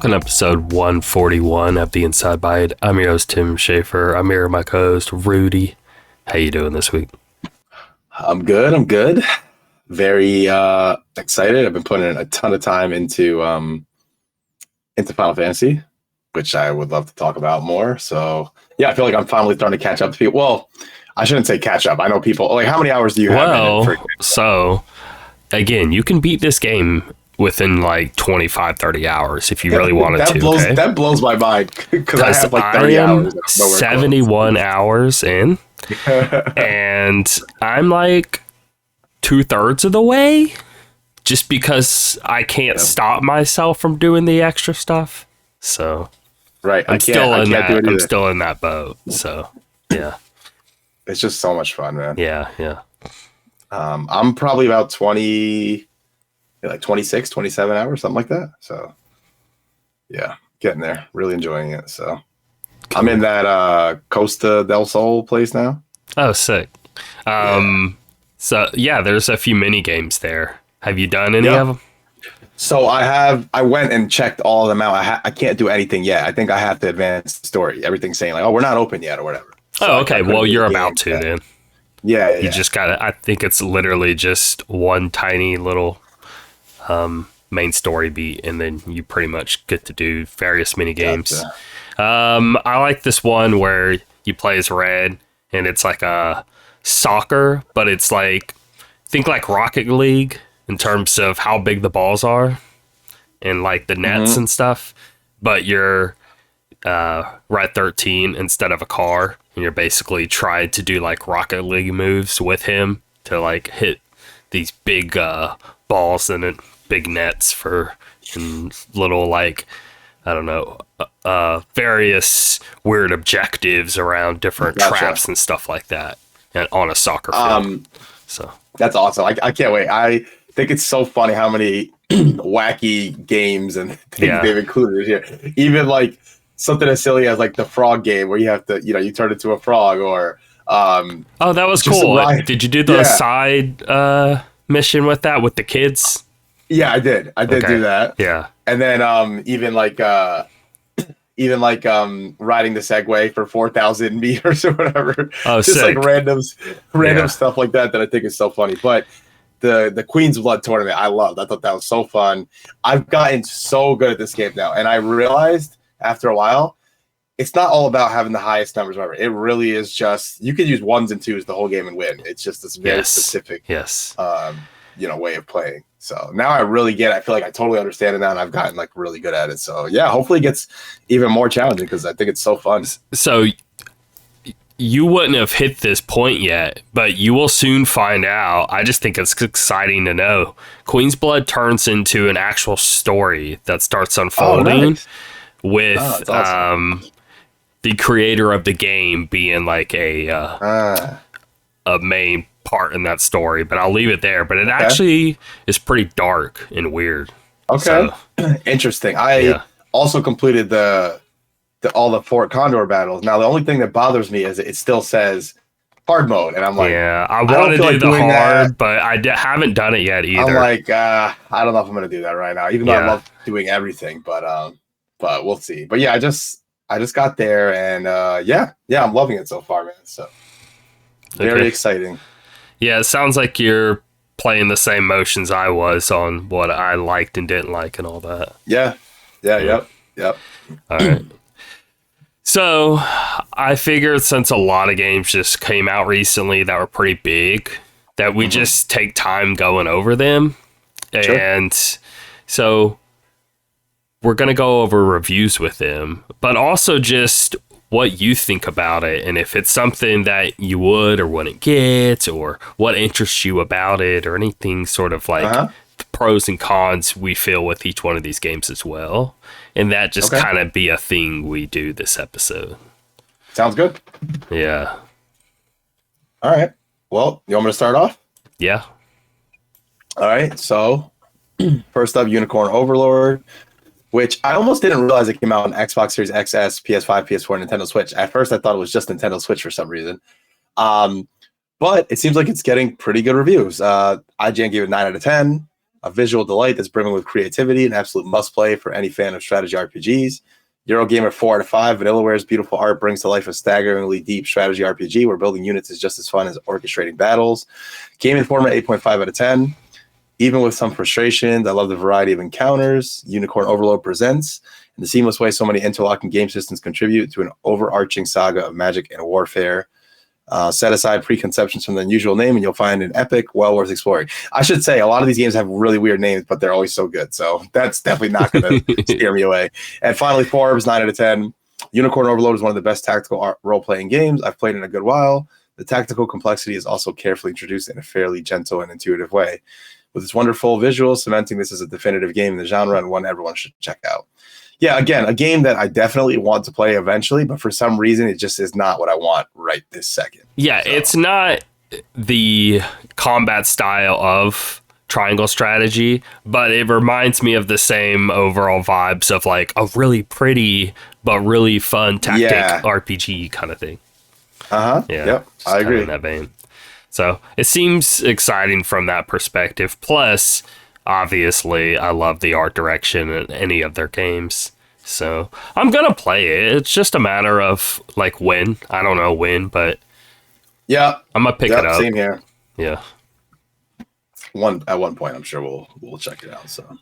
welcome to episode 141 of the Inside Byte. I'm your host, Tim Schaefer. I'm here with my co-host, Rudy. How you doing this week? I'm good. Very excited. I've been putting in a ton of time into Final Fantasy, which I would love to talk about more. So yeah, I feel like I'm finally starting to catch up to people. Well, I shouldn't say catch up. I know people, like, how many hours do you have? Well, so again, you can beat this game within like 25, 30 hours if you really wanted to. Okay? That blows my mind because I have like 30 hours. 71 hours in, and I'm like 2/3 of the way just because I can't stop myself from doing the extra stuff. So, right. I'm still in that boat. So, yeah. It's just so much fun, man. Yeah. I'm probably about 26, 27 hours, something like that. So, yeah, getting there. Really enjoying it. So, cool. I'm in that Costa del Sol place now. Oh, sick. So, yeah, there's a few mini games there. Have you done any of them? So, I went and checked all of them out. I can't do anything yet. I think I have to advance the story. Everything's saying, like, oh, we're not open yet or whatever. So okay. Well, you're about to then. Yeah. You just gotta, I think it's literally just one tiny little main story beat, and then you pretty much get to do various mini games. Gotcha. I like this one where you play as Red, and it's like a soccer, but it's like, think like Rocket League in terms of how big the balls are and like the nets and stuff, but you're Red 13 instead of a car, and you're basically trying to do like Rocket League moves with him to like hit these big balls and big nets for little, like, I don't know, various weird objectives around different traps and stuff like that, and on a soccer field. So that's awesome. I can't wait. I think it's so funny how many wacky games and things they've included here. Even like something as silly as like the frog game where you have to, you turn into a frog, or oh, that was cool. Did you do the side mission with that with the kids? Yeah, I did. I did do that. Yeah. And then even like riding the Segway for 4,000 meters or whatever. Oh, just sick. Like random stuff like that I think is so funny. But the Queen's Blood tournament, I loved. I thought that was so fun. I've gotten so good at this game now, and I realized after a while, it's not all about having the highest numbers, whatever. It really is just, you can use 1s and 2s the whole game and win. It's just this very specific, way of playing. So now I really get it. I feel like I totally understand it now, and I've gotten like really good at it. So yeah, hopefully it gets even more challenging because I think it's so fun. So you wouldn't have hit this point yet, but you will soon find out. I just think it's exciting to know. Queen's Blood turns into an actual story that starts unfolding with awesome. The creator of the game being like a main part in that story, but I'll leave it there. But it actually is pretty dark and weird. Okay, so, interesting. I also completed all the Fort Condor battles. Now the only thing that bothers me is it still says hard mode, and I'm like, I want to do the hard, but I haven't done it yet either. I'm like, I don't know if I'm going to do that right now, even though I love doing everything. But we'll see. But yeah, I just got there, and I'm loving it so far, man. So very exciting. Yeah, it sounds like you're playing the same motions I was on what I liked and didn't like and all that. Yep. All right. So I figured since a lot of games just came out recently that were pretty big, that we just take time going over them. Sure. And so we're going to go over reviews with them, but also just what you think about it, and if it's something that you would or wouldn't get, or what interests you about it, or anything sort of like the pros and cons we feel with each one of these games as well. And that just kind of be a thing we do this episode. Sounds good. Yeah. All right. Well, you want me to start off? Yeah. All right. So first up, Unicorn Overlord, which I almost didn't realize it came out on Xbox Series XS, PS5, PS4, Nintendo Switch. At first, I thought it was just Nintendo Switch for some reason. But it seems like it's getting pretty good reviews. IGN gave it 9 out of 10. a visual delight that's brimming with creativity, an absolute must-play for any fan of strategy RPGs. Eurogamer 4 out of 5. Vanillaware's beautiful art brings to life a staggeringly deep strategy RPG where building units is just as fun as orchestrating battles. Game Informer 8.5 out of 10. Even with some frustrations, I love the variety of encounters Unicorn Overlord presents and the seamless way so many interlocking game systems contribute to an overarching saga of magic and warfare. Set aside preconceptions from the unusual name and you'll find an epic well worth exploring. I should say a lot of these games have really weird names, but they're always so good. So that's definitely not going to scare me away. And finally, Forbes 9 out of 10. Unicorn Overlord is one of the best tactical role-playing games I've played in a good while. The tactical complexity is also carefully introduced in a fairly gentle and intuitive way. With its wonderful visuals, cementing this as a definitive game in the genre and one everyone should check out. Yeah, again, a game that I definitely want to play eventually, but for some reason, it just is not what I want right this second. Yeah, so. It's not the combat style of triangle strategy, but it reminds me of the same overall vibes of like a really pretty but really fun tactic RPG kind of thing. Uh-huh. Yeah, yep, I agree. In that vein. So it seems exciting from that perspective. Plus, obviously, I love the art direction in any of their games. So I'm going to play it. It's just a matter of like when. I don't know when, but yeah, I'm going to pick it up. Same here. Yeah. At one point, I'm sure we'll check it out. So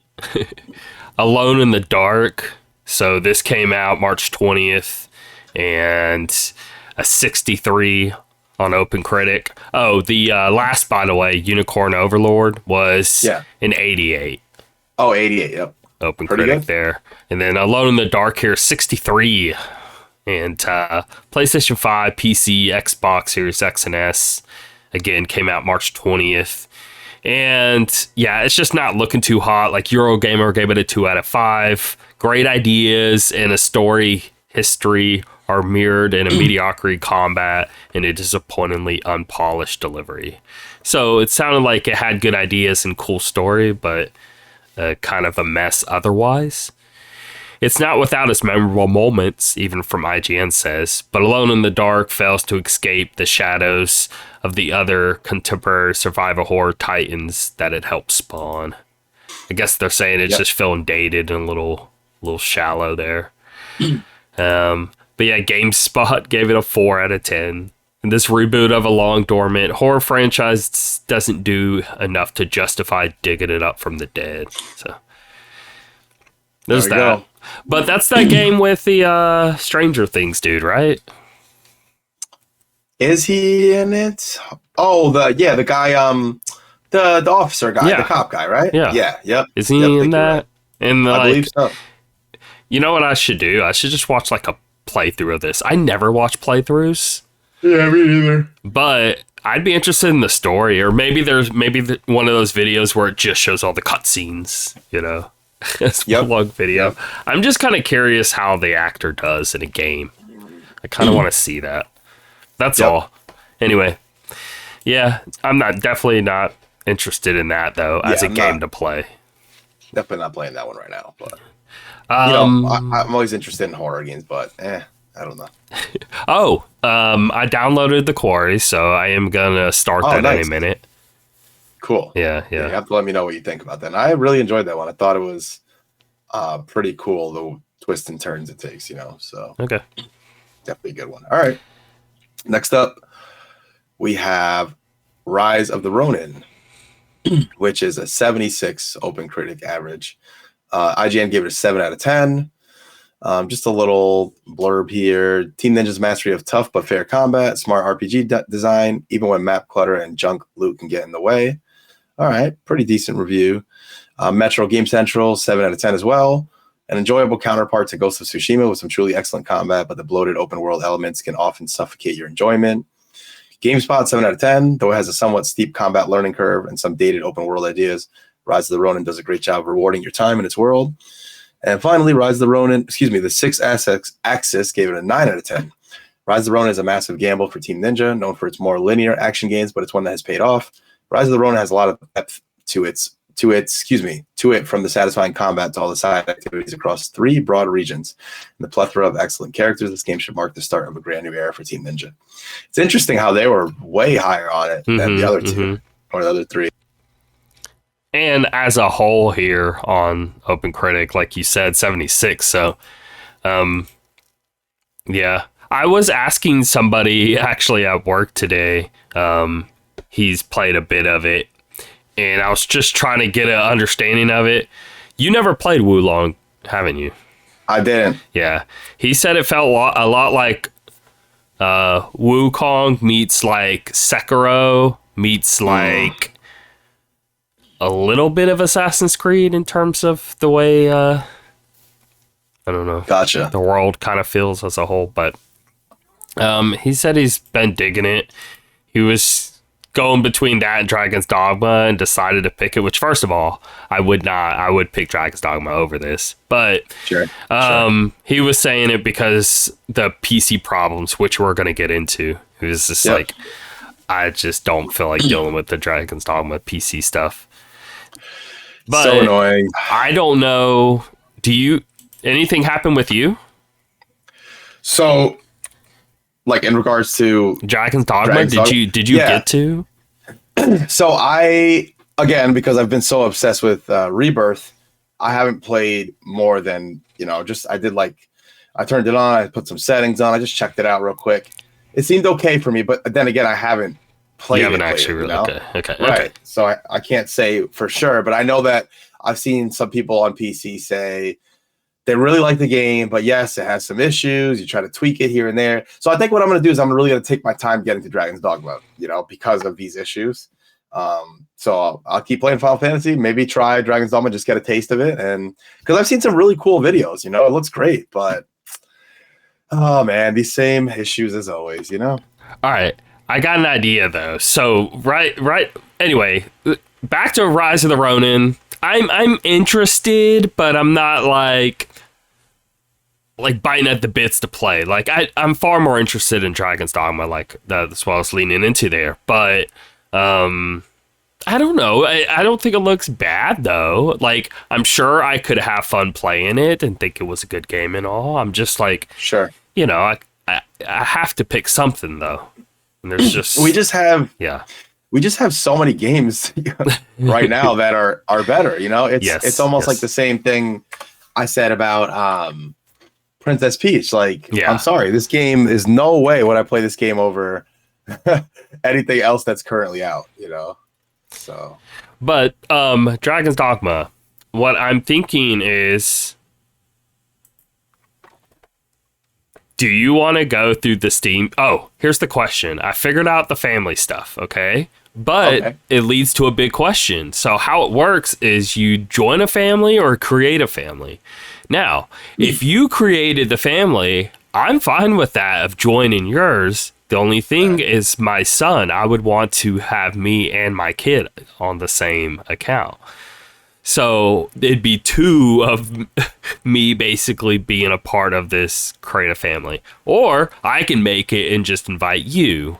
Alone in the Dark. So this came out March 20th and a 63 on OpenCritic. Oh, the last, by the way, Unicorn Overlord was an 88. Oh, 88, yep. OpenCritic there. And then Alone in the Dark here, 63. And PlayStation 5, PC, Xbox Series X and S, again, came out March 20th. And yeah, it's just not looking too hot. Like Eurogamer gave it a 2 out of 5. Great ideas and a story history are mirrored in a mediocre combat and a disappointingly unpolished delivery. So it sounded like it had good ideas and cool story, but kind of a mess otherwise. It's not without its memorable moments, even from IGN says, but Alone in the Dark fails to escape the shadows of the other contemporary survival horror titans that it helped spawn. I guess they're saying it's just feeling dated and a little shallow there. But yeah, GameSpot gave it a 4 out of 10. And this reboot of a long dormant horror franchise doesn't do enough to justify digging it up from the dead. So there's that. Go. But that's that game with the Stranger Things dude, right? Is he in it? Oh, the guy, the officer guy, the cop guy, right? Yeah. Yep. Is he in that? Right. And I believe so. You know what I should do? I should just watch like a playthrough of this. I never watch playthroughs. Yeah, me neither. But I'd be interested in the story, or maybe there's one of those videos where it just shows all the cutscenes, you know. It's a long video. Yep. I'm just kind of curious how the actor does in a game. I kind of want to see that. That's all. Anyway, yeah, I'm definitely not interested in that though as a game to play. Definitely not playing that one right now, but I'm always interested in horror games, but I don't know. I downloaded The Quarry, so I am gonna start that in a minute. Cool. Yeah. You have to let me know what you think about that. And I really enjoyed that one. I thought it was pretty cool, the twists and turns it takes, so. Okay. Definitely a good one. All right. Next up, we have Rise of the Ronin, which is a 76 OpenCritic average. IGN gave it a 7 out of 10. Just a little blurb here. Team Ninja's mastery of tough but fair combat, smart RPG design, even when map clutter and junk loot can get in the way. All right, pretty decent review. Metro Game Central, 7 out of 10 as well. An enjoyable counterpart to Ghost of Tsushima with some truly excellent combat, but the bloated open world elements can often suffocate your enjoyment. GameSpot, 7 out of 10, though it has a somewhat steep combat learning curve and some dated open world ideas. Rise of the Ronin does a great job of rewarding your time in its world. And finally, the Sixth Axis gave it a 9 out of 10. Rise of the Ronin is a massive gamble for Team Ninja, known for its more linear action games, but it's one that has paid off. Rise of the Ronin has a lot of depth to it from the satisfying combat to all the side activities across 3 broad regions. And the plethora of excellent characters, this game should mark the start of a brand new era for Team Ninja. It's interesting how they were way higher on it than the other two, or the other 3. And as a whole here on Open Critic, like you said, 76. So, yeah. I was asking somebody actually at work today. He's played a bit of it, and I was just trying to get an understanding of it. You never played Wulong, haven't you? I didn't. Yeah. He said it felt a lot like Wukong meets like Sekiro meets like a little bit of Assassin's Creed in terms of the way I don't know. Gotcha. The world kind of feels as a whole, but he said he's been digging it. He was going between that and Dragon's Dogma and decided to pick it, which first of all, I would pick Dragon's Dogma over this. But sure. He was saying it because the PC problems, which we're going to get into. It was just like, I just don't feel like dealing with the Dragon's Dogma PC stuff. But so annoying. I don't know. Anything happen with you? So, like in regards to Dragon's Dogma, did you get to? So again, because I've been so obsessed with Rebirth, I haven't played more than, I turned it on, I put some settings on, I just checked it out real quick. It seemed okay for me, but then again, I haven't played it. You haven't actually really, okay. Right. So I can't say for sure, but I know that I've seen some people on PC say they really like the game, but yes, it has some issues. You try to tweak it here and there. So I think what I'm going to do is I'm really going to take my time getting to Dragon's Dogma, because of these issues. So I'll keep playing Final Fantasy, maybe try Dragon's Dogma, just get a taste of it. And because I've seen some really cool videos, it looks great, but oh man, these same issues as always, All right. I got an idea though. So right. Anyway, back to Rise of the Ronin. I'm interested, but I'm not like biting at the bits to play. Like I'm far more interested in Dragon's Dogma, like that's what I was leaning into there. But I don't know. I don't think it looks bad though. Like I'm sure I could have fun playing it and think it was a good game and all. I'm just like, sure. I have to pick something though. And there's just we just have so many games right now that are better. It's almost like the same thing I said about Princess Peach. I'm sorry, this game is no way would I play this game over anything else that's currently out. So. But Dragon's Dogma. What I'm thinking is, do you want to go through the Steam? Oh, here's the question. I figured out the family stuff, okay? But it leads to a big question. So how it works is you join a family or create a family. Now, if you created the family, I'm fine with that of joining yours. The only thing is my son, I would want to have me and my kid on the same account. So it'd be two of me basically being a part of this create a family. Or I can make it and just invite you.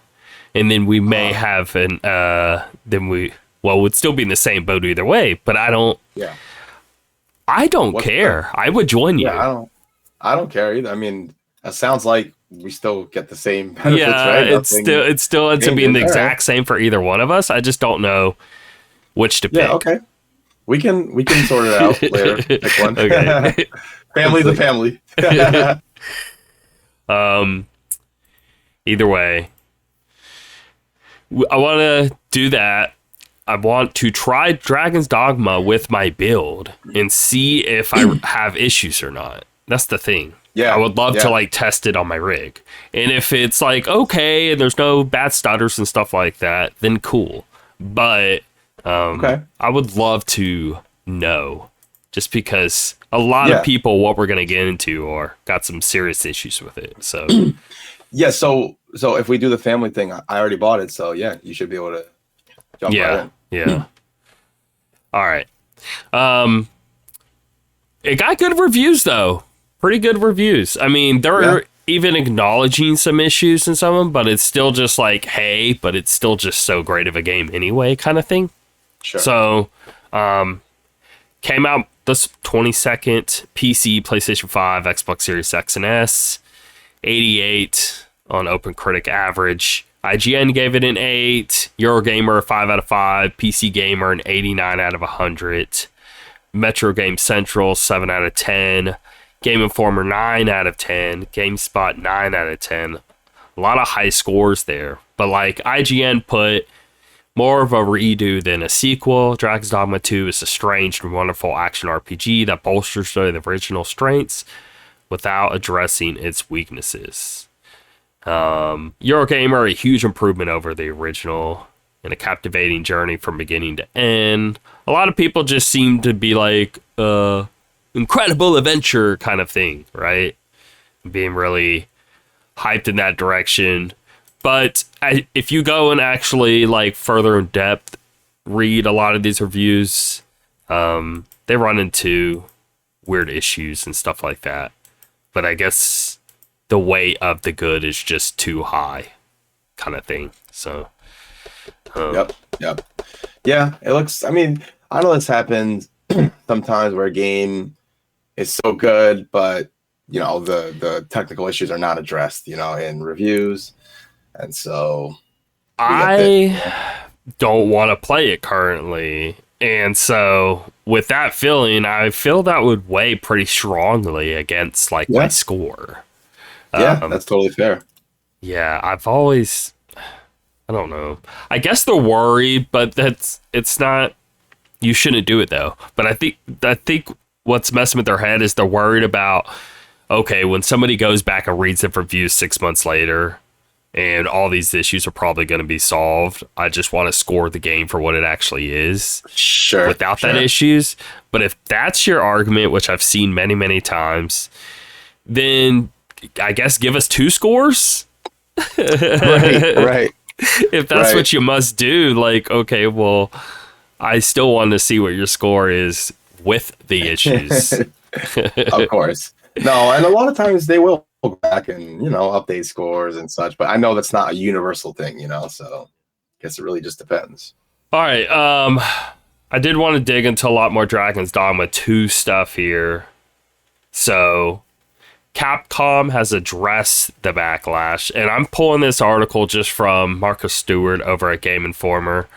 And then we may have would still be in the same boat either way, but I don't care. I would join you. Yeah, I don't care either. I mean, it sounds like we still get the same benefits, right? It still ends up being the exact same for either one of us. I just don't know which to pick. Yeah, okay. We can sort it out later. Pick one. Okay. Family's a family. Either way, I want to do that. I want to try Dragon's Dogma with my build and see if I have issues or not. That's the thing. Yeah, I would love to test it on my rig. And if it's okay and there's no bad stutters and stuff like that, then cool. But I would love to know, just because a lot of people, what we're going to get into, got some serious issues with it. So yeah, so if we do the family thing, I already bought it, so yeah, you should be able to jump right in. Yeah. All right. It got good reviews though. Pretty good reviews. I mean, they're even acknowledging some issues in some of them, but it's still just hey, but it's still just so great of a game anyway, kind of thing. Sure. So, came out this 22nd, PC, PlayStation 5, Xbox Series X and S, 88 on Open Critic average. IGN gave it an 8, Eurogamer a 5 out of 5, PC Gamer an 89 out of 100, Metro Game Central 7 out of 10, Game Informer 9 out of 10, GameSpot 9 out of 10. A lot of high scores there. But like IGN put more of a redo than a sequel. Dragon's Dogma 2 is a strange and wonderful action RPG that bolsters the original strengths without addressing its weaknesses. Eurogamer, a huge improvement over the original and a captivating journey from beginning to end. A lot of people just seem to be like, incredible adventure kind of thing, right? Being really hyped in that direction. But if you go and actually like further in depth, read a lot of these reviews, they run into weird issues and stuff like that. But I guess the weight of the good is just too high, kind of thing. So, yep. Yeah, it looks. I mean, I know this happens sometimes where a game is so good, but you know the technical issues are not addressed, you know, in reviews, and so I don't want to play it currently. And so with that feeling, I feel that would weigh pretty strongly against like my score. Yeah, that's totally fair. Yeah, I've always, I don't know. I guess they're worried, but it's not, you shouldn't do it though. But I think what's messing with their head is they're worried about, okay, when somebody goes back and reads the reviews 6 months later, and all these issues are probably going to be solved, I just want to score the game for what it actually is. Sure. Without that issues. But if that's your argument, which I've seen many, many times, then I guess give us 2 scores. Right. If that's what you must do, like, okay, well, I still want to see what your score is with the issues. Of course. No, and a lot of times they will go back and, you know, update scores and such, but I know that's not a universal thing, you know, so I guess it really just depends. All right, I did want to dig into a lot more Dragon's Dogma 2 stuff here. So, Capcom has addressed the backlash, and I'm pulling this article just from Marcus Stewart over at Game Informer,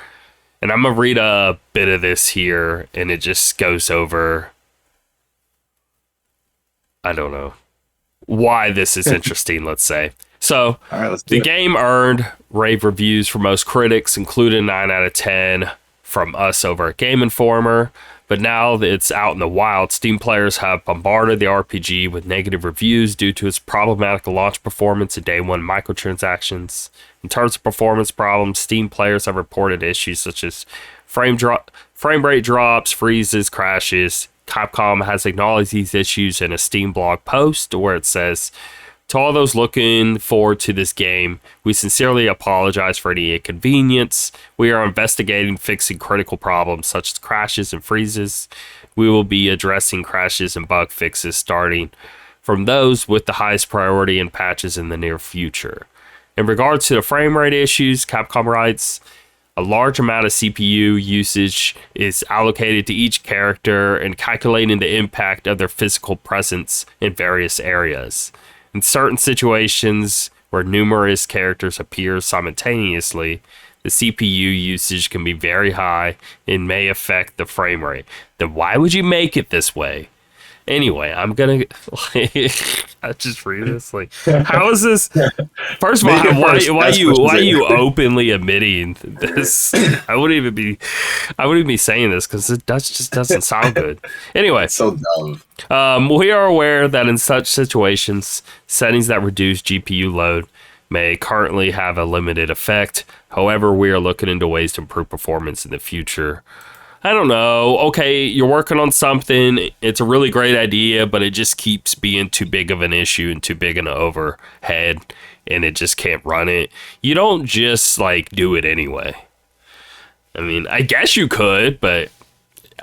and I'm going to read a bit of this here, and it just goes over, I don't know, why this is interesting, let's say. So, the game earned rave reviews from most critics, including 9 out of 10 from us over at Game Informer. But now that it's out in the wild, Steam players have bombarded the RPG with negative reviews due to its problematic launch performance and day one microtransactions. In terms of performance problems, Steam players have reported issues such as frame rate drops, freezes, crashes. Capcom has acknowledged these issues in a Steam blog post where it says, "To all those looking forward to this game, we sincerely apologize for any inconvenience. We are investigating fixing critical problems such as crashes and freezes. We will be addressing crashes and bug fixes starting from those with the highest priority and patches in the near future." In regards to the frame rate issues, Capcom writes, "A large amount of CPU usage is allocated to each character and calculating the impact of their physical presence in various areas. In certain situations where numerous characters appear simultaneously, the CPU usage can be very high and may affect the frame rate." Then why would you make it this way? Anyway, I'm gonna I just read this like, how is this? First of all, why are you openly admitting this? I wouldn't even be saying this because it just doesn't sound good. Anyway, it's so dumb. We are aware that in such situations, settings that reduce GPU load may currently have a limited effect. However, we are looking into ways to improve performance in the future. I don't know. Okay, you're working on something. It's a really great idea, but it just keeps being too big of an issue and too big an overhead, and it just can't run it. You don't just, like, do it anyway. I mean, I guess you could, but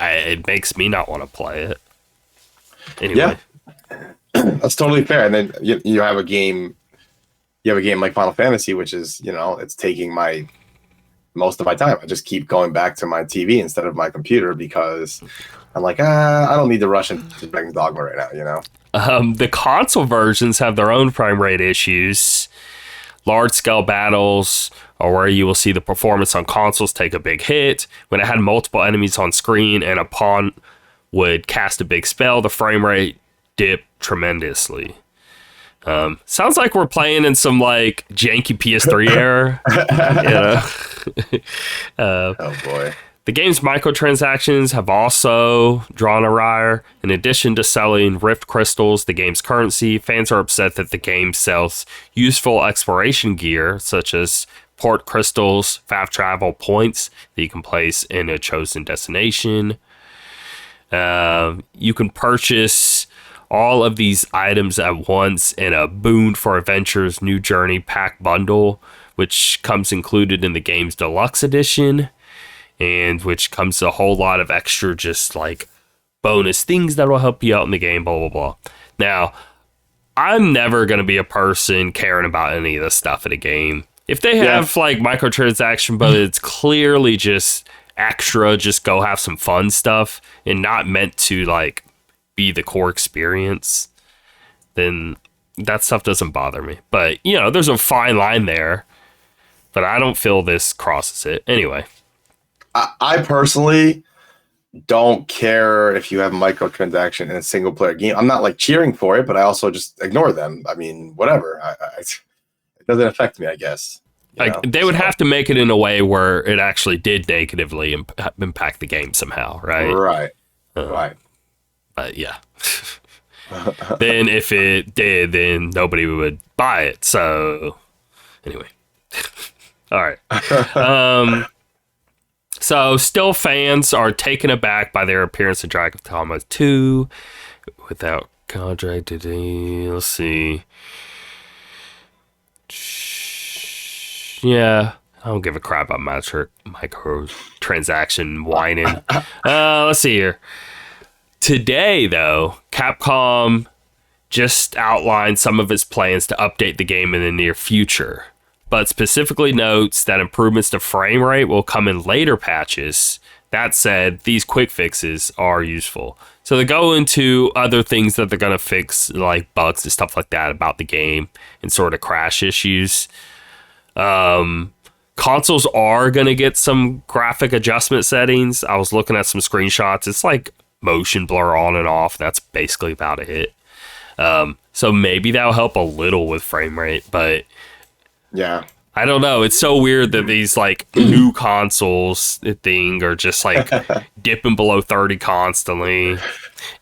it makes me not want to play it. Anyway. Yeah, that's totally fair. And then you have a game like Final Fantasy, which is, you know, it's taking most of my time. I just keep going back to my TV instead of my computer because I'm like, I don't need to rush into Dragon's Dogma right now, you know? The console versions have their own frame rate issues. Large-scale battles are where you will see the performance on consoles take a big hit. When it had multiple enemies on screen and a pawn would cast a big spell, the frame rate dipped tremendously. Sounds like we're playing in some like janky PS3 era. Oh boy. The game's microtransactions have also drawn a ire. In addition to selling Rift crystals, the game's currency, fans are upset that the game sells useful exploration gear, such as port crystals, fast travel points that you can place in a chosen destination. You can purchase all of these items at once in a Boon for Adventures New Journey pack bundle, which comes included in the game's deluxe edition, and which comes a whole lot of extra just like bonus things that will help you out in the game, blah, blah, blah. Now, I'm never going to be a person caring about any of this stuff in a game. If they have like microtransaction, but it's clearly just extra, just go have some fun stuff and not meant to like be the core experience, then that stuff doesn't bother me. But, you know, there's a fine line there, but I don't feel this crosses it. Anyway. I personally don't care if you have microtransaction in a single player game. I'm not like cheering for it, but I also just ignore them. I mean, whatever. It doesn't affect me, I guess. Like they would have to make it in a way where it actually did negatively impact the game somehow, right? Right. But yeah. Then if it did, then nobody would buy it. So anyway. All right. So still fans are taken aback by their appearance in Dragon Dogma 2 without contract. Let's see. Yeah, I don't give a crap about microtransaction whining. Let's see here. Today, though, Capcom just outlined some of its plans to update the game in the near future, but specifically notes that improvements to frame rate will come in later patches. That said, these quick fixes are useful. So they go into other things that they're going to fix, like bugs and stuff like that about the game and sort of crash issues. Consoles are going to get some graphic adjustment settings. I was looking at some screenshots. It's like motion blur on and off. That's basically about it. So maybe that'll help a little with frame rate, but yeah, I don't know. It's so weird that these like new consoles thing are just like dipping below 30 constantly,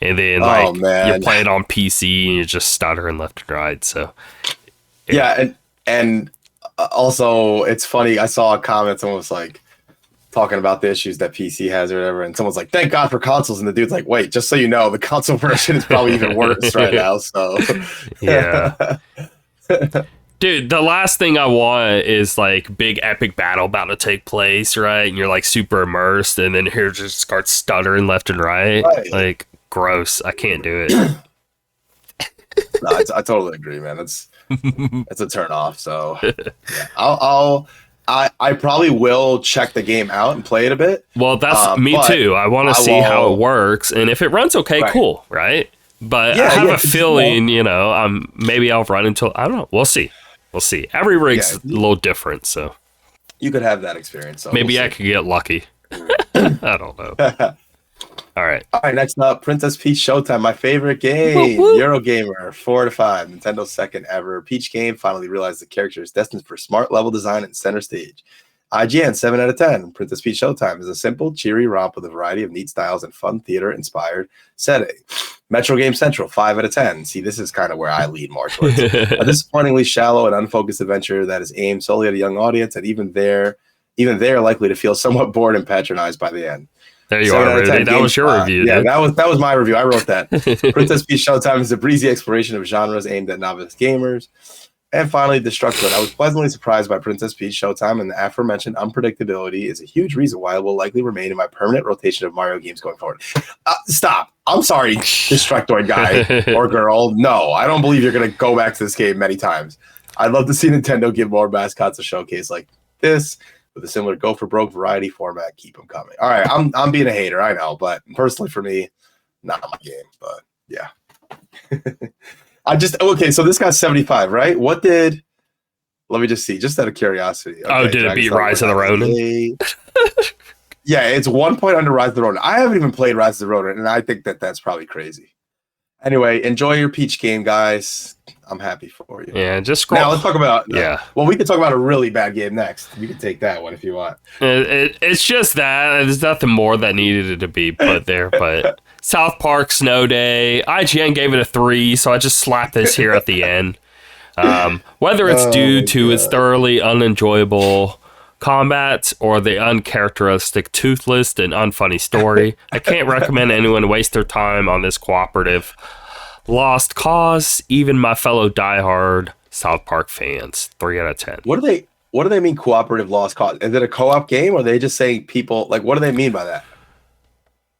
and then like you play it on PC and you're just stuttering left and right. So yeah, and also it's funny. I saw a comment. Someone was like talking about the issues that PC has or whatever, and someone's like, "Thank God for consoles," and the dude's like, "Wait, just so you know, the console version is probably even worse right now." So yeah. Dude, the last thing I want is like big epic battle about to take place, right? And you're like super immersed, and then here just starts stuttering left and right. Like gross. I can't do it. No, I totally agree, man. That's a turn off. So yeah. I probably will check the game out and play it a bit. Well, that's me too. I want to see how it works, and if it runs okay, cool, right? But I have a feeling, you know, maybe I'll run until I don't know. We'll see. Every rig's a little different, so you could have that experience. So maybe I could get lucky. I don't know. All right. Next up, Princess Peach Showtime, my favorite game. Eurogamer, 4 out of 5. Nintendo's second ever Peach game. Finally realized the character is destined for smart level design and center stage. IGN, 7 out of 10. Princess Peach Showtime is a simple, cheery romp with a variety of neat styles and fun theater-inspired setting. Metro Game Central, 5 out of 10. See, this is kind of where I lean more towards. A disappointingly shallow and unfocused adventure that is aimed solely at a young audience, and even they're likely to feel somewhat bored and patronized by the end. There you are, Rudy. That was your review. Yeah, that was my review. I wrote that. Princess Peach Showtime is a breezy exploration of genres aimed at novice gamers. And finally, Destructoid. I was pleasantly surprised by Princess Peach Showtime, and the aforementioned unpredictability is a huge reason why it will likely remain in my permanent rotation of Mario games going forward. Stop. I'm sorry, Destructoid guy or girl. No, I don't believe you're going to go back to this game many times. I'd love to see Nintendo give more mascots a showcase like this with a similar go for broke variety format. Keep them coming. All right, I'm being a hater, I know, but personally for me, not my game. But yeah. So this got 75, right? What did Let me just see, just out of curiosity. Okay, did it beat Rise of the Ronin? Yeah, it's 1 point under Rise of the Ronin. I haven't even played Rise of the Ronin, and I think that's probably crazy. Anyway, enjoy your Peach game, guys. I'm happy for you. Yeah, just scroll. Now let's talk about. Yeah. Well, we can talk about a really bad game next. You can take that one if you want. It's just that there's nothing more that needed to be put there. But South Park Snow Day, IGN gave it a 3, so I just slapped this here at the end. Whether it's due to its thoroughly unenjoyable combat or the uncharacteristic toothless and unfunny story, I can't recommend anyone waste their time on this cooperative lost cause, even my fellow diehard South Park fans. 3 out of 10. What do they mean cooperative lost cause? Is it a co-op game, or are they just saying people, like, what do they mean by that?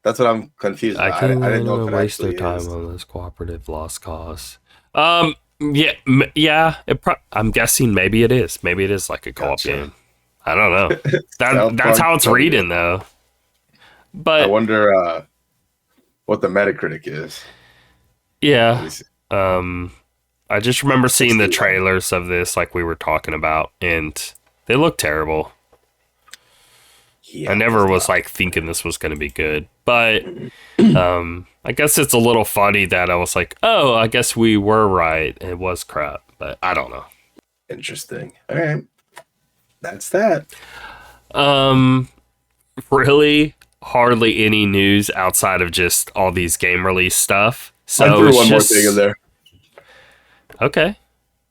That's what I'm confused about. I didn't know if it waste their time on this cooperative lost cause. Yeah. I'm guessing maybe it is. Maybe it is like a co-op game. I don't know. That's how it's reading, though. But I wonder what the Metacritic is. Yeah. I just remember seeing the trailers of this, like we were talking about, and they look terrible. Yeah, I never was like thinking this was going to be good, but I guess it's a little funny that I was like, oh, I guess we were right. It was crap, but I don't know. Interesting. All right. That's that. Really hardly any news outside of just all these game release stuff. So I threw one more thing in there. Okay.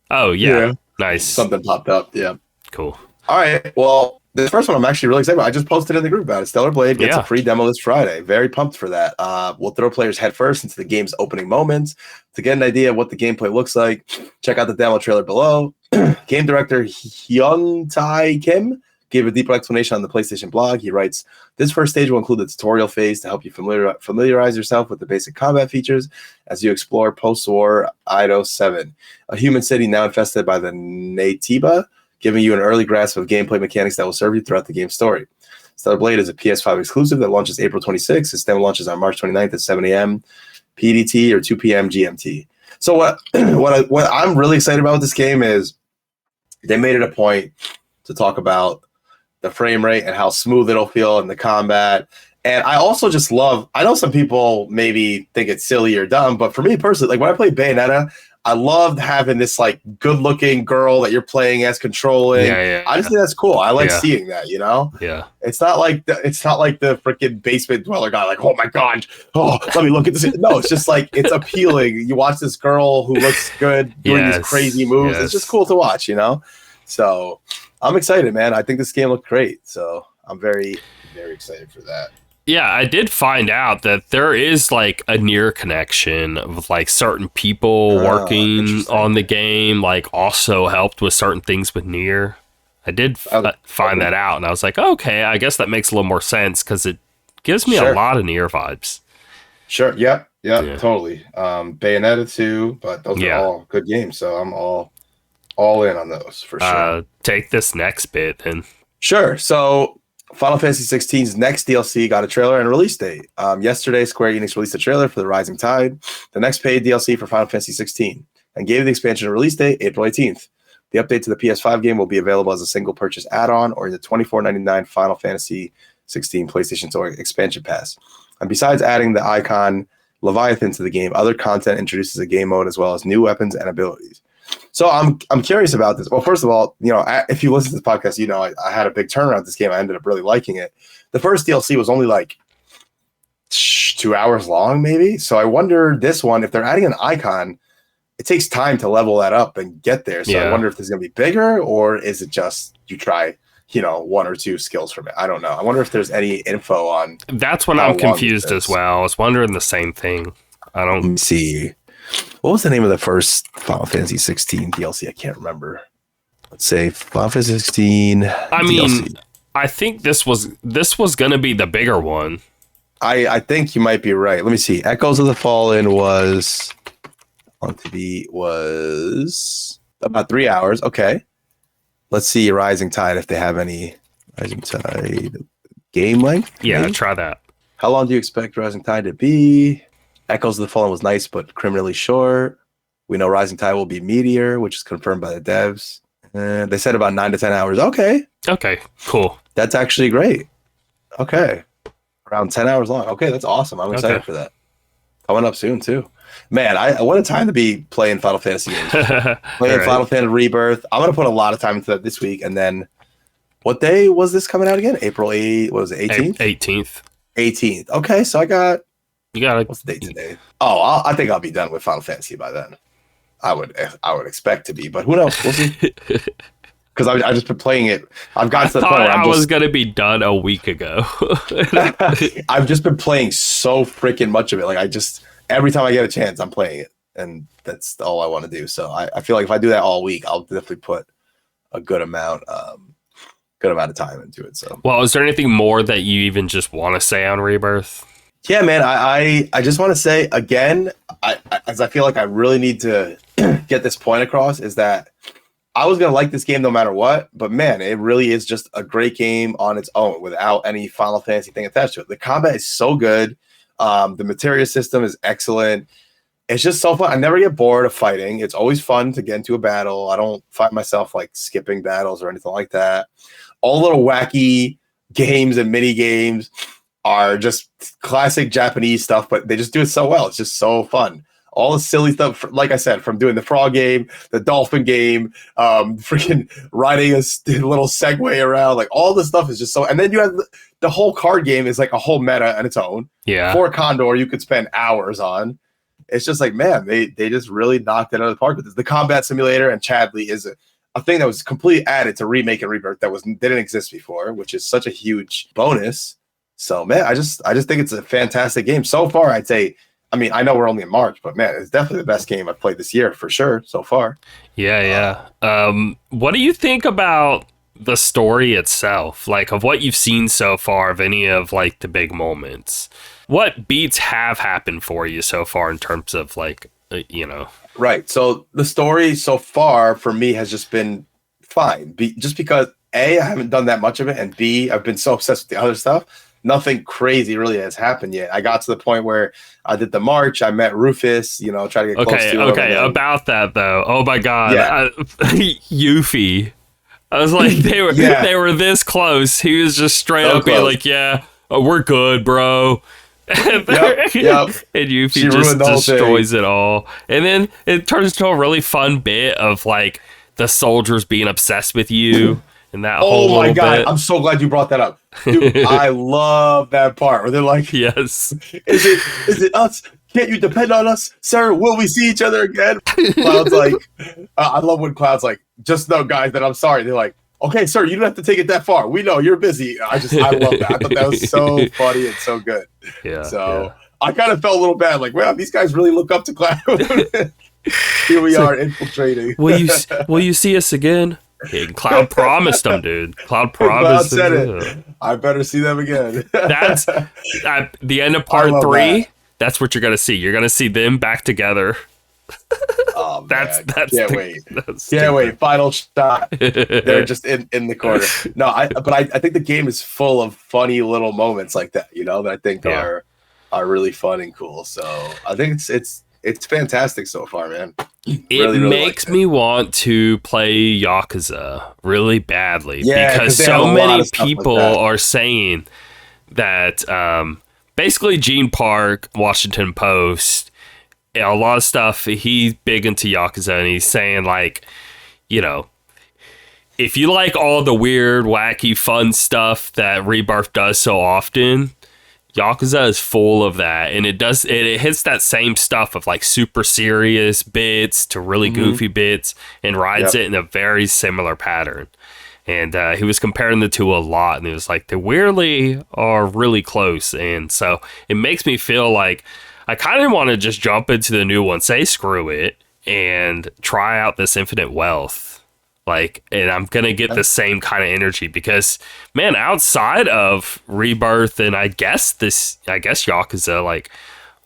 Oh, yeah. Nice. Something popped up. Yeah. Cool. All right. Well, this first one I'm actually really excited about. I just posted in the group about it. Stellar Blade gets a free demo this Friday. Very pumped for that. We'll throw players headfirst into the game's opening moments. To get an idea of what the gameplay looks like, check out the demo trailer below. Game director Hyung Tae Kim gave a deeper explanation on the PlayStation blog. He writes, this first stage will include the tutorial phase to help you familiarize yourself with the basic combat features as you explore post-war Ido 7, a human city now infested by the Natiba, giving you an early grasp of gameplay mechanics that will serve you throughout the game's story. Stellar Blade is a PS5 exclusive that launches April 26th. Its demo launches on March 29th at 7 a.m. PDT or 2 p.m. GMT. So what I'm really excited about with this game is they made it a point to talk about the frame rate and how smooth it'll feel in the combat. And I also just love, I know some people maybe think it's silly or dumb, but for me personally, like when I play Bayonetta, I loved having this like good looking girl that you're playing as controlling. I just think that's cool. I like seeing that, you know? Yeah. It's not like the freaking basement dweller guy, like, oh my God, let me look at this. No, it's just like, it's appealing. You watch this girl who looks good doing these crazy moves. It's just cool to watch, you know? So I'm excited, man. I think this game looked great. So I'm very, very excited for that. Yeah, I did find out that there is like a near connection with like certain people working on the game, like also helped with certain things with Nier. I did find that out, and I was like, okay, I guess that makes a little more sense because it gives me a lot of Nier vibes. Sure. Yeah, totally. Bayonetta 2, but those are all good games, so I'm all in on those for sure. Take this next bit then. Sure. So Final Fantasy XVI's next DLC got a trailer and a release date. Yesterday, Square Enix released a trailer for The Rising Tide, the next paid DLC for Final Fantasy XVI, and gave the expansion a release date, April 18th. The update to the PS5 game will be available as a single purchase add-on or in the $24.99 Final Fantasy XVI PlayStation Store expansion pass. And besides adding the icon Leviathan to the game, other content introduces a game mode as well as new weapons and abilities. So I'm curious about this. Well, first of all, you know, if you listen to this podcast, you know, I had a big turnaround with this game. I ended up really liking it. The first DLC was only like 2 hours long, maybe. So I wonder this one, if they're adding an icon, it takes time to level that up and get there. So I wonder if this is going to be bigger, or is it just you try, you know, 1 or 2 skills from it? I don't know. I wonder if there's any info on. That's when I'm confused as well. I was wondering the same thing. I don't. Let me see. What was the name of the first Final Fantasy 16 DLC? I can't remember. Let's say Final Fantasy 16. I mean, I think this was going to be the bigger one. I think you might be right. Let me see. Echoes of the Fallen was about 3 hours. Okay. Let's see Rising Tide if they have any Rising Tide game length. Yeah, maybe? Try that. How long do you expect Rising Tide to be? Echoes of the Fallen was nice, but criminally short. We know Rising Tide will be Meteor, which is confirmed by the devs. They said about 9 to 10 hours. Okay. Okay, cool. That's actually great. Okay. Around 10 hours long. Okay, that's awesome. I'm excited for that. Coming up soon, too. Man, what a time to be playing Final Fantasy games. Playing Final Fantasy Rebirth. I'm going to put a lot of time into that this week. And then, what day was this coming out again? April 8th. What was it, 18th? 18th. 18th. Okay, so You got what's the date today? Oh, I think I'll be done with Final Fantasy by then. I would expect to be, but who knows? We'll see. Because I've just been playing it. I've gotten to the point where I was going to be done a week ago. I've just been playing so freaking much of it. Like every time I get a chance, I'm playing it, and that's all I want to do. So I feel like if I do that all week, I'll definitely put a good amount of time into it. So, well, is there anything more that you even just want to say on Rebirth? Yeah, man, I just want to say again, as I feel like I really need to get this point across, is that I was going to like this game no matter what, but man, it really is just a great game on its own without any Final Fantasy thing attached to it. The combat is so good. The materia system is excellent. It's just so fun. I never get bored of fighting. It's always fun to get into a battle. I don't find myself like skipping battles or anything like that. All little wacky games and mini games are just classic Japanese stuff, but they just do it so well. It's just so fun. All the silly stuff, like I said, from doing the frog game, the dolphin game, freaking riding a little Segway around, like all the stuff is just so. And then you have the whole card game is like a whole meta on its own. Yeah. For Condor, you could spend hours on. It's just like, man, they just really knocked it out of the park with this. The combat simulator and Chadley is a thing that was completely added to Remake and Rebirth that didn't exist before, which is such a huge bonus. So, man, I just think it's a fantastic game. So far, I'd say, I mean, I know we're only in March, but, man, it's definitely the best game I've played this year for sure so far. Yeah. What do you think about the story itself? Like, of what you've seen so far, of any of, like, the big moments? What beats have happened for you so far in terms of, like, Right. So, the story so far for me has just been fine. Just because, A, I haven't done that much of it, and B, I've been so obsessed with the other stuff. Nothing crazy really has happened yet. I got to the point where I did the march. I met Rufus, try to get close to him. Okay, about that though. Oh my God. Yeah. Yuffie. I was like, they were this close. He was just straight up being like, yeah, we're good, bro. And Yuffie just destroys it all. And then it turns into a really fun bit of like the soldiers being obsessed with you. And that oh my God, bit. I'm so glad you brought that up. Dude, I love that part where they're like, yes. Is it us? Can't you depend on us, sir? Will we see each other again? Cloud's like, I love when Cloud's like, just know, guys, that I'm sorry. They're like, okay, sir, you don't have to take it that far. We know you're busy. I love that. I thought that was so funny and so good. Yeah. So I kind of felt a little bad. Like, wow, these guys really look up to Cloud. Here we are infiltrating. Will you see us again? Cloud promised them, dude. Cloud promised. Cloud said it. I better see them again. That's at the end of part 3. That's what you're gonna see. You're gonna see them back together. Oh man, that's can't wait. Final shot. They're just in the corner. No, I think the game is full of funny little moments like that. That I think are really fun and cool. So I think it's fantastic so far, man. It makes me want to play Yakuza really badly because so many people are saying that basically Gene Park, Washington Post, a lot of stuff, he's big into Yakuza and he's saying like, if you like all the weird, wacky, fun stuff that Rebirth does so often, Yakuza is full of that, and it hits that same stuff of like super serious bits to really goofy bits and rides it in a very similar pattern. And he was comparing the two a lot, and he was like, they weirdly are really close. And so it makes me feel like I kind of want to just jump into the new one, say screw it, and try out this Infinite Wealth. Like, and I'm going to get the same kind of energy because, man, outside of Rebirth and I guess Yakuza, like,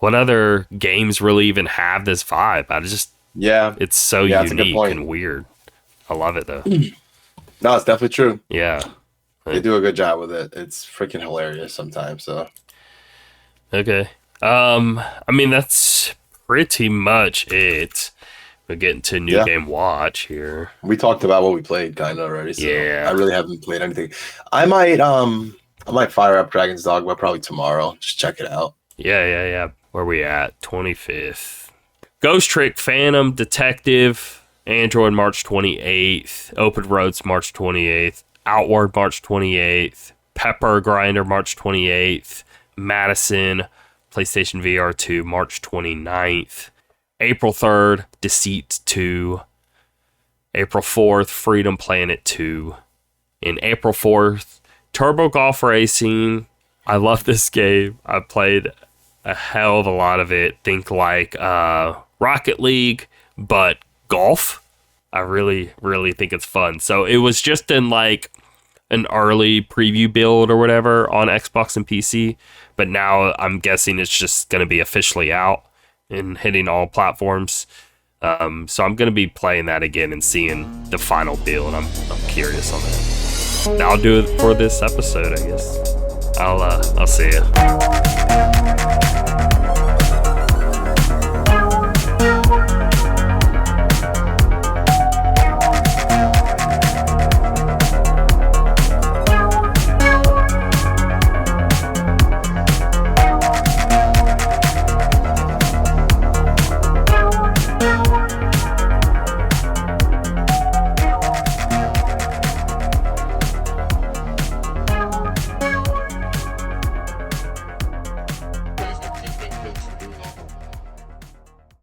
what other games really even have this vibe? It's so unique and weird. I love it, though. No, it's definitely true. Yeah. They do a good job with it. It's freaking hilarious sometimes, so. Okay. I mean, that's pretty much it. We're getting to New Game Watch here. We talked about what we played kind of already. So yeah. I really haven't played anything. I might fire up Dragon's Dogma probably tomorrow. Just check it out. Yeah. Where we at? 25th. Ghost Trick Phantom Detective. Android March 28th. Open Roads March 28th. Outward March 28th. Pepper Grinder March 28th. Madison PlayStation VR 2 March 29th. April 3rd, Deceit 2. April 4th, Freedom Planet 2. And April 4th, Turbo Golf Racing. I love this game. I played a hell of a lot of it. Think like Rocket League, but golf. I really, really think it's fun. So it was just in like an early preview build or whatever on Xbox and PC. But now I'm guessing it's just going to be officially out and hitting all platforms. So I'm going to be playing that again and seeing the final build. I'm curious on that. That'll do it for this episode, I guess. I'll see ya.